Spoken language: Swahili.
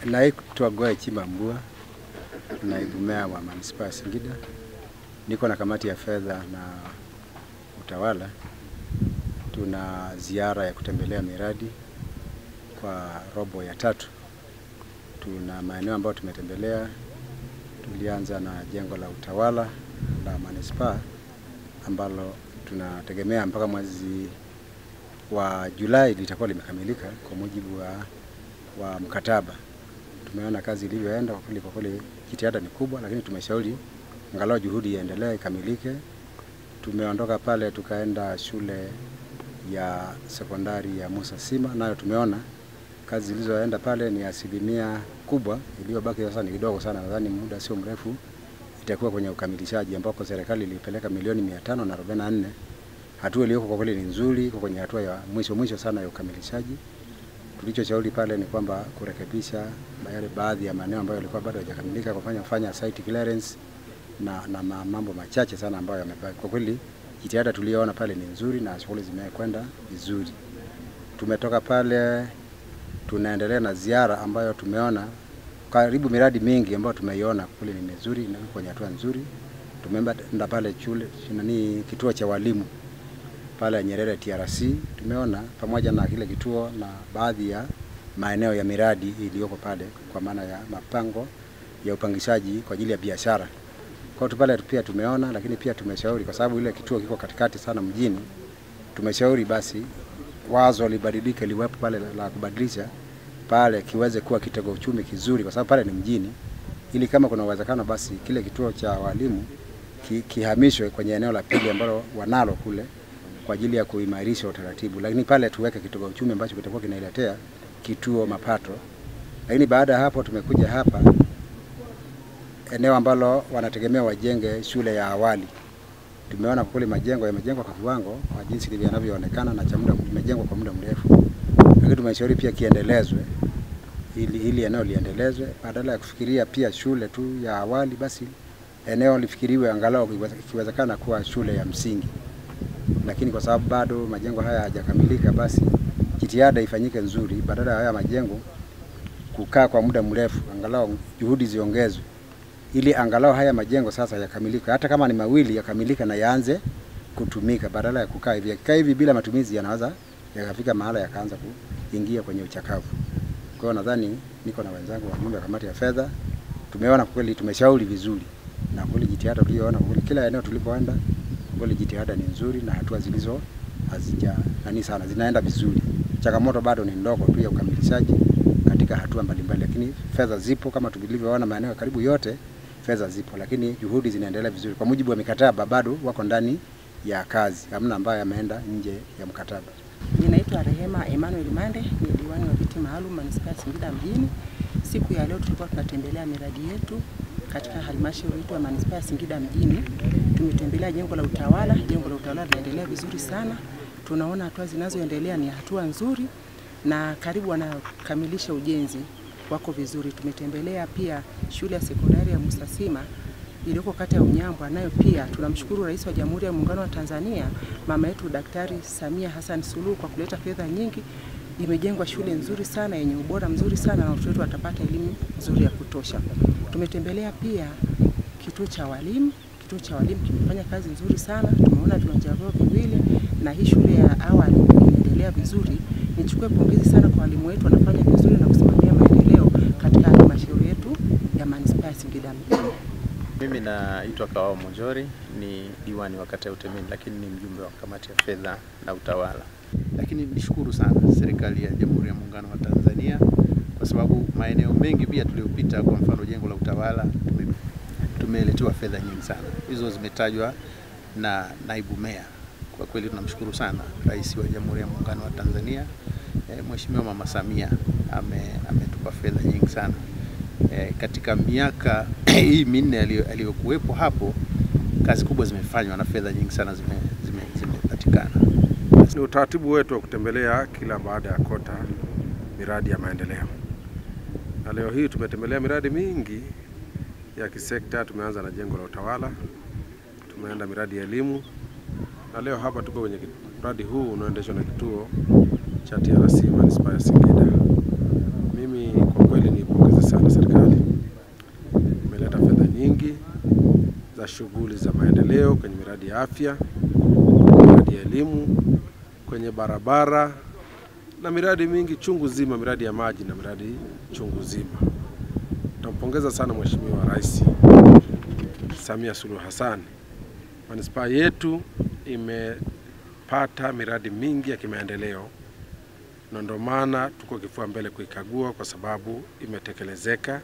Naitwa Goe Chimambua, naibu meya wa manispaa ya Singida. Niko na kamati ya fedha na utawala. Tuna ziara ya kutembelea miradi kwa robo ya 3. Tuna maeneo ambayo tumetembelea. Tulianza na jengo la utawala la manispaa ambalo tunategemea mpaka mwezi wa Julai litakuwa limekamilika kwa mujibu wa mkataba. Tumeona kazi ilivyoenda, kwa kweli jitihada ni kubwa, lakini tumeshauri angalau juhudi iendelee ikamilike. Tumeondoka pale tukaenda shule ya sekondari ya Musa Sima, nayo tumeona kazi zilizoenda pale ni asilimia kubwa, iliyobaki sasa ni kidogo sana. Nadhani muda sio mrefu itakuwa kwenye ukamilishaji, ambako serikali ilipeleka milioni 544. Hatua iliyoko kwa kweli ni nzuri, iko kwenye hatua ya mwisho sana ya ukamilishaji. Tulichoshauri pale ni kwamba kurekebisha yale baadhi ya maeneo ambayo yalikuwa bado hayajakamilika, kufanya site clearance na mambo machache sana ambayo yamebaki. Kwa kweli jitihada tuliyoona pale ni nzuri na shughuli zimekwenda vizuri. Tumetoka pale tunaendelea na ziara ambayo tumeona karibu miradi mingi ambayo tumeiona kule ni mizuri na kwenye hatua nzuri. Tumeenda pale kituo cha walimu pale Nyerere TRC, tumeona pamoja na kile kituo na baadhi ya maeneo ya miradi iliyoko pale kwa maana ya mapango ya upangishaji kwa ajili ya biashara. Kwa hiyo pale pia tumeona, lakini pia tumeshauri kwa sababu ile kituo kiko katikati sana mjini, tumeshauri basi wazo libadilike, liwepo pale la kubadilisha pale kiweze kuwa kitega uchumi kizuri, kwa sababu pale ni mjini, ili kama kuna uwezekano basi kile kituo cha walimu kihamishwe kwenye eneo la pili ambalo wanalo kule kwa ajili ya kuimarisha utaratibu. Lakini pale tuweke kitega uchumi ambacho kitakuwa kinailetea kituo mapato. Lakini baada ya hapo tumekuja hapa eneo ambalo wanategemea wajenge shule ya awali. Tumeona kwa kweli majengo yamejengwa kwa kiwango kwa jinsi yanavyoonekana na cha muda imejengwa kwa muda mrefu. Lakini tumeshauri pia kiendelezwe ili eneo liendelezwe, badala ya kufikiria pia shule tu ya awali, basi eneo lifikiriwe angalau ikiwezekana kuwa shule ya msingi. Lakini kwa sababu bado majengo haya hayajakamilika, basi jitihada ifanyike nzuri, badala ya haya majengo kukaa kwa muda mrefu, angalau juhudi ziongezwe ili angalau haya majengo sasa yakamilika, hata kama ni mawili yakamilika na yaanze kutumika, badala ya kukaa hivi. Yakikaa hivi bila matumizi yanaweza yakafika mahala yakaanza kuingia kwenye uchakavu. Kwa hiyo nadhani niko na wenzangu wa wa kamati ya fedha, tumeona kweli tumeshauri vizuri, na kweli jitihada tuliyoona kweli kila eneo tulipoenda kweli jitihada ni nzuri na hatua zilizo sana zinaenda vizuri. Changamoto bado ni ndogo tu ya ukamilishaji katika hatua mbalimbali, lakini fedha zipo kama tulivyoona maeneo karibu yote fedha zipo, lakini juhudi zinaendelea vizuri. Kwa mujibu wa mikataba bado wako ndani ya kazi, hamna ambaye ameenda nje ya mkataba. Ninaitwa Rehema Emmanuel Mande, ni diwani wa viti maalum manispaa ya Singida mjini. Siku ya leo tulikuwa tunatembelea miradi yetu katika halmashauri yetu ya manispaa ya Singida mjini. Tumetembelea jengo la utawala. Jengo la utawala linaendelea vizuri sana. Tunaona hatua zinazoendelea ni hatua nzuri na karibu wanakamilisha ujenzi wako vizuri. Tumetembelea pia shule ya sekondari ya Musa Sima iliyoko kata ya Unyambwa, nayo pia tunamshukuru Rais wa Jamhuri ya Muungano wa Tanzania mama yetu Daktari Samia Hassan Suluhu kwa kuleta fedha nyingi. Imejengwa shule nzuri sana yenye ubora mzuri sana na watoto wetu watapata elimu nzuri ya kutosha. Tumetembelea pia kituo cha walimu. Kituo cha walimu kimefanya kazi nzuri sana. Tumeona viwanja vyao viwili na hii shule ya awali inaendelea vizuri. Nichukue pongezi sana kwa walimu wetu, wanafanya vizuri na kusimamia maendeleo katika halmashauri yetu ya manispaa ya Singida mjini. Mimi naitwa Kawao Monjori, ni diwani wa kata ya Utemeni, lakini ni mjumbe wa kamati ya fedha na utawala. Lakini nishukuru sana serikali ya Jamhuri ya Muungano wa Tanzania kwa sababu maeneo mengi pia tuliyopita, kwa mfano jengo la utawala tumeletewa fedha nyingi sana. Hizo zimetajwa na naibu meya. Kwa kweli tunamshukuru sana Rais wa Jamhuri ya Muungano wa Tanzania, Mheshimiwa Mama Samia ametupa fedha nyingi sana. Katika miaka hii 4 aliyokuwepo hapo, kazi kubwa zimefanywa na fedha nyingi sana zimepatikana. Ni utaratibu wetu wa kutembelea kila baada ya kota miradi ya maendeleo. Na leo hii tumetembelea miradi mingi ya kisekta. Tumeanza na jengo la utawala, tumeenda miradi ya elimu, na leo hapa tuko kwenye mradi huu unaoendeshwa na kituo cha TRC manispaa ya Singida. Mimi kwa kweli ni pongezi za shughuli za maendeleo kwenye miradi ya afya, miradi ya elimu, kwenye barabara na miradi mingi chungu zima, miradi ya maji na miradi chungu zima. Tunampongeza sana Mheshimiwa Rais Samia Suluhu Hassan. Manispaa yetu imepata miradi mingi ya kimaendeleo, na ndio maana tuko kifua mbele kuikagua kwa sababu imetekelezeka